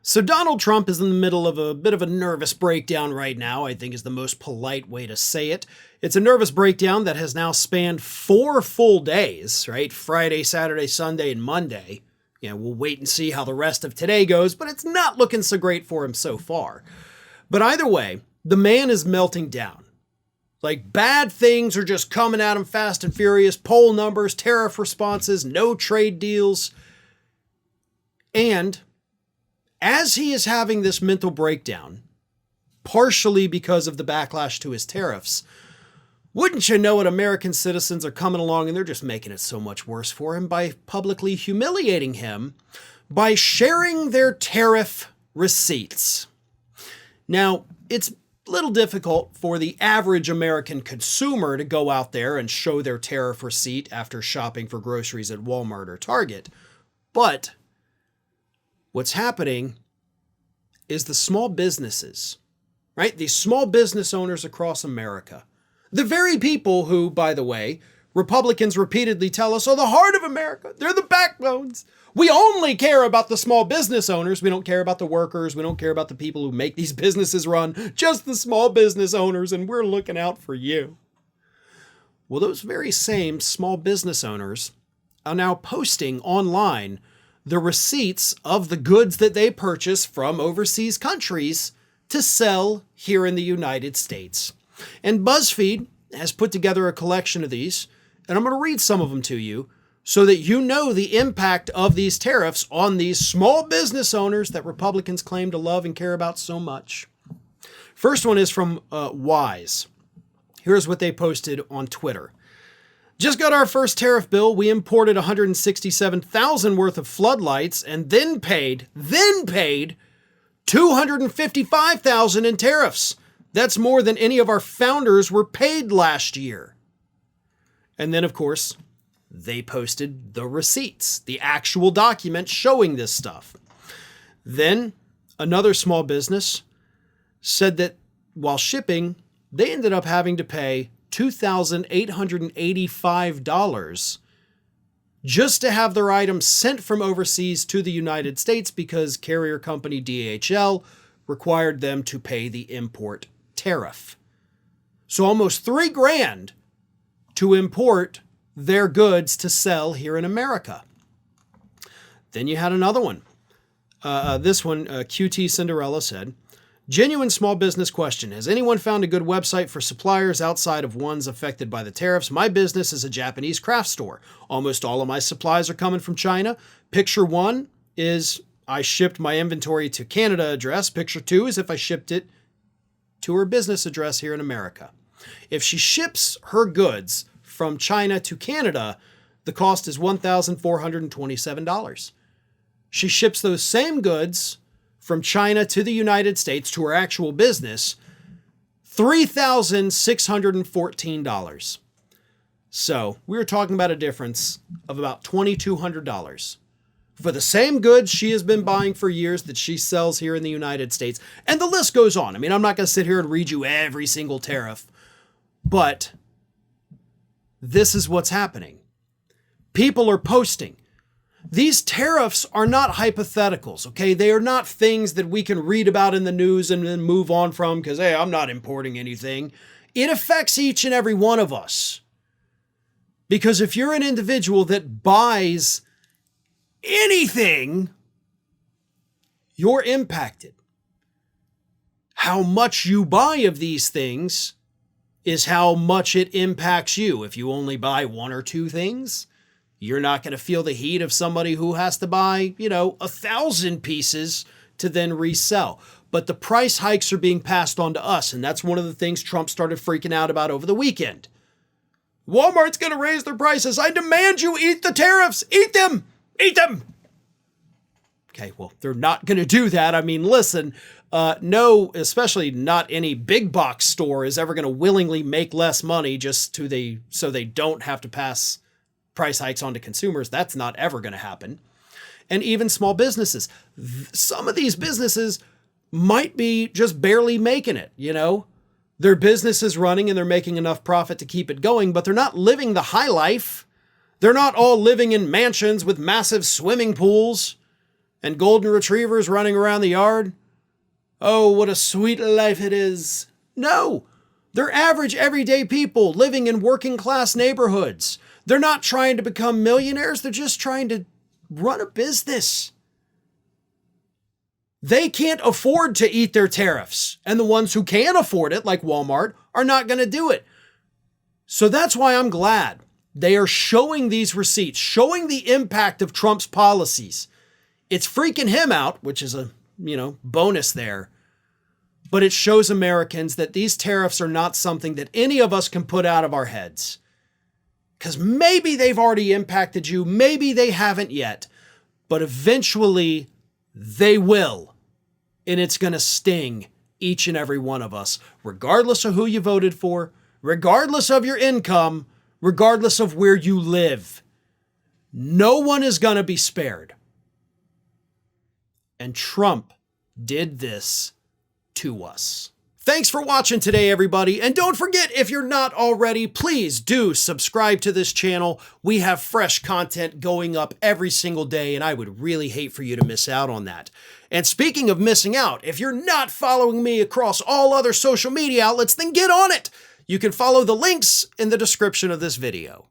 So Donald Trump is in the middle of a bit of a nervous breakdown right now, I think is the most polite way to say it. It's a nervous breakdown that has now spanned 4 full days, right? Friday, Saturday, Sunday, and Monday. We'll wait and see how the rest of today goes, but it's not looking so great for him so far. But either way, the man is melting down. Like, bad things are just coming at him fast and furious. Poll numbers, tariff responses, no trade deals. And as he is having this mental breakdown, partially because of the backlash to his tariffs, wouldn't you know it, American citizens are coming along and they're just making it so much worse for him by publicly humiliating him by sharing their tariff receipts. Now, it's a little difficult for the average American consumer to go out there and show their tariff receipt after shopping for groceries at Walmart or Target. But what's happening is the small businesses, right? These small business owners across America, the very people who, by the way, Republicans repeatedly tell us are the heart of America. They're the backbones. We only care about the small business owners. We don't care about the workers. We don't care about the people who make these businesses run, just the small business owners, and we're looking out for you. Well, those very same small business owners are now posting online the receipts of the goods that they purchase from overseas countries to sell here in the United States. And BuzzFeed has put together a collection of these, and I'm going to read some of them to you so that you know the impact of these tariffs on these small business owners that Republicans claim to love and care about so much. First one is from Wise. Here's what they posted on Twitter. Just got our first tariff bill. We imported $167,000 worth of floodlights and then paid $255,000 in tariffs. That's more than any of our founders were paid last year. And then, of course, they posted the receipts, the actual documents showing this stuff. Then another small business said that while shipping, they ended up having to pay $2,885 just to have their items sent from overseas to the United States because carrier company DHL required them to pay the import tariff. So almost $3,000 to import their goods to sell here in America. Then you had another one. This one, QT Cinderella said, genuine small business question. Has anyone found a good website for suppliers outside of ones affected by the tariffs? My business is a Japanese craft store. Almost all of my supplies are coming from China. Picture 1 is I shipped my inventory to Canada address. Picture 2 is if I shipped it to her business address here in America. If she ships her goods from China to Canada, the cost is $1,427. She ships those same goods from China to the United States to her actual business, $3,614. So we were talking about a difference of about $2,200 for the same goods she has been buying for years that she sells here in the United States. And the list goes on. I mean, I'm not going to sit here and read you every single tariff, but this is what's happening. People are posting. These tariffs are not hypotheticals, okay? They are not things that we can read about in the news and then move on from because, hey, I'm not importing anything. It affects each and every one of us. Because if you're an individual that buys anything, you're impacted. How much you buy of these things is how much it impacts you. If you only buy 1 or 2 things, you're not going to feel the heat of somebody who has to buy, 1,000 pieces to then resell. But the price hikes are being passed on to us, and that's one of the things Trump started freaking out about over the weekend. Walmart's going to raise their prices. I demand you eat the tariffs. Eat them. Eat them. Okay, well, they're not going to do that. I mean, listen, no, especially not any big box store is ever going to willingly make less money so they don't have to pass price hikes on to consumers. That's not ever going to happen. And even small businesses. Some of these businesses might be just barely making it, Their business is running and they're making enough profit to keep it going, but they're not living the high life. They're not all living in mansions with massive swimming pools and golden retrievers running around the yard. Oh, what a sweet life it is. No, they're average everyday people living in working class neighborhoods. They're not trying to become millionaires. They're just trying to run a business. They can't afford to eat their tariffs. And the ones who can afford it, like Walmart, are not going to do it. So that's why I'm glad they are showing these receipts, showing the impact of Trump's policies. It's freaking him out, which is a, bonus there. But it shows Americans that these tariffs are not something that any of us can put out of our heads. Because maybe they've already impacted you, maybe they haven't yet, but eventually they will. And it's going to sting each and every one of us, regardless of who you voted for, regardless of your income, regardless of where you live. No one is going to be spared. And Trump did this to us. Thanks for watching today, everybody. And don't forget, if you're not already, please do subscribe to this channel. We have fresh content going up every single day, and I would really hate for you to miss out on that. And speaking of missing out, if you're not following me across all other social media outlets, then get on it. You can follow the links in the description of this video.